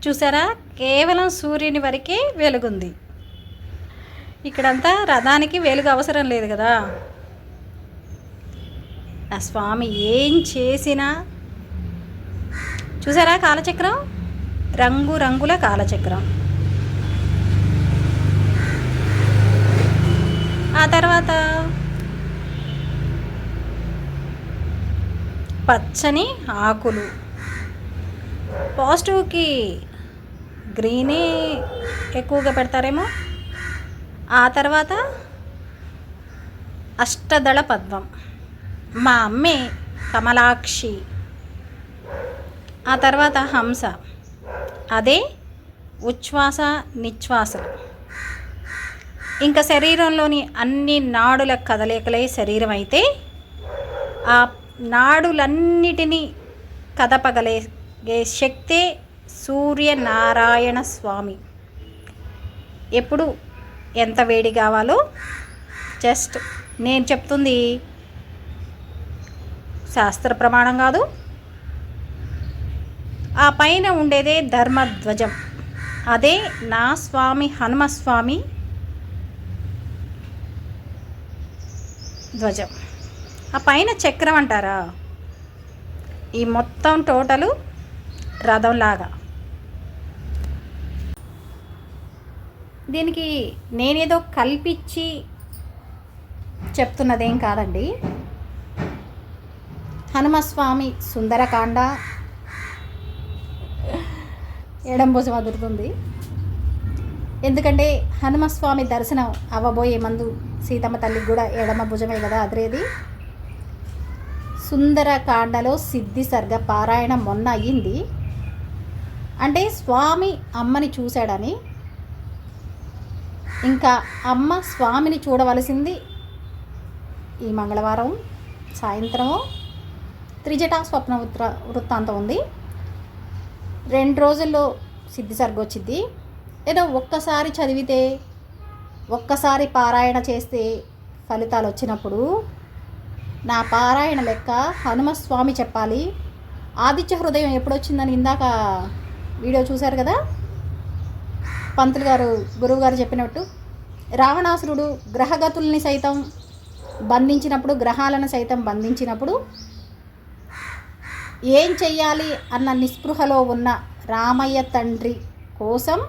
చూసారా, కేవలం సూర్యుని వరకే వెలుగుంది. ఇక్కడంతా రథానికి వెలుగు అవసరం లేదు కదా. ఆ స్వామి ఏం చేసినా చూసారా, కాలచక్రం రంగు రంగుల కాలచక్రం. ఆ తర్వాత పచ్చని ఆకులు, పాజిటివ్కి గ్రీనే ఎక్కువగా పెడతారేమో. ఆ తర్వాత అష్టదళ పద్మం, మా అమ్మే కమలాక్షి. ఆ తర్వాత హంస, అదే ఉచ్ఛ్వాస నిశ్వాసలు. ఇంకా శరీరంలోని అన్ని నాడుల కదలికలే శరీరం అయితే, ఆ నాడులన్నిటినీ కదపగలిగే శక్తే సూర్యనారాయణ స్వామి. ఎప్పుడు ఎంత వేడి కావాలో జస్ట్ నేను చెప్తుంది శాస్త్ర ప్రమాణం కాదు. ఆ పైన ఉండేదే ధర్మధ్వజం, అదే నా స్వామి హనుమస్వామి ధ్వజం. ఆ పైన చక్రం అంటారా, ఈ మొత్తం టోటలు రథంలాగా. దీనికి నేనేదో కల్పించి చెప్తున్నదేం కాదండి. హనుమస్వామి సుందరకాండ, ఎడం భుజం అదురుతుంది. ఎందుకంటే హనుమస్వామి దర్శనం అవ్వబోయే ముందు సీతమ్మ తల్లికి కూడా ఎడమ భుజమే కదా అదిరేది. సుందరకాండలో సిద్ధి సర్గ పారాయణ మొన్న అయ్యింది. అంటే స్వామి అమ్మని చూశాడని, ఇంకా అమ్మ స్వామిని చూడవలసింది ఈ మంగళవారం సాయంత్రము. త్రిజటా స్వప్న వృత్తాంతం ఉంది. 2 రోజుల్లో సిద్ధి సర్గ వచ్చింది. ఏదో ఒక్కసారి చదివితే, ఒక్కసారి పారాయణ చేస్తే ఫలితాలు వచ్చినప్పుడు నా పారాయణ లెక్క హనుమస్వామి చెప్పాలి. ఆదిత్య హృదయం ఎప్పుడొచ్చిందని ఇందాక వీడియో చూశారు కదా, పంతులు గారు గురువు గారు చెప్పినట్టు. రావణాసురుడు గ్రహగతుల్ని సైతం బంధించినప్పుడు, గ్రహాలను సైతం బంధించినప్పుడు ఏం చెయ్యాలి అన్న నిస్పృహలో ఉన్న రామయ్య తండ్రి కోసం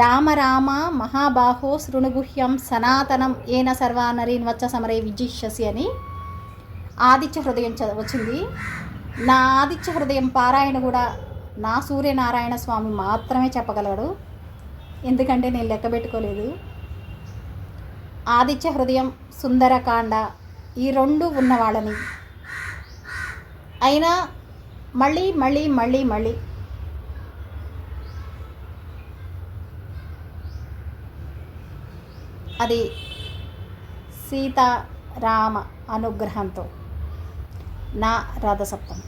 రామ రామ మహాబాహో శృణుగుహ్యం సనాతనం ఏన సర్వానరీన్వచ్చ సమరే విజిష్యసి అని ఆదిత్య హృదయం వచ్చింది. నా ఆదిత్య హృదయం పారాయణ కూడా నా సూర్యనారాయణ స్వామి మాత్రమే చెప్పగలడు. ఎందుకంటే నేను లెక్క పెట్టుకోలేదు. ఆదిత్య హృదయం, సుందరకాండ ఈ 2 ఉన్నవాళ్ళని అయినా మళ్ళీ మళ్ళీ మళ్ళీ మళ్ళీ అది సీతారామ అనుగ్రహంతో నా రథసప్తమి.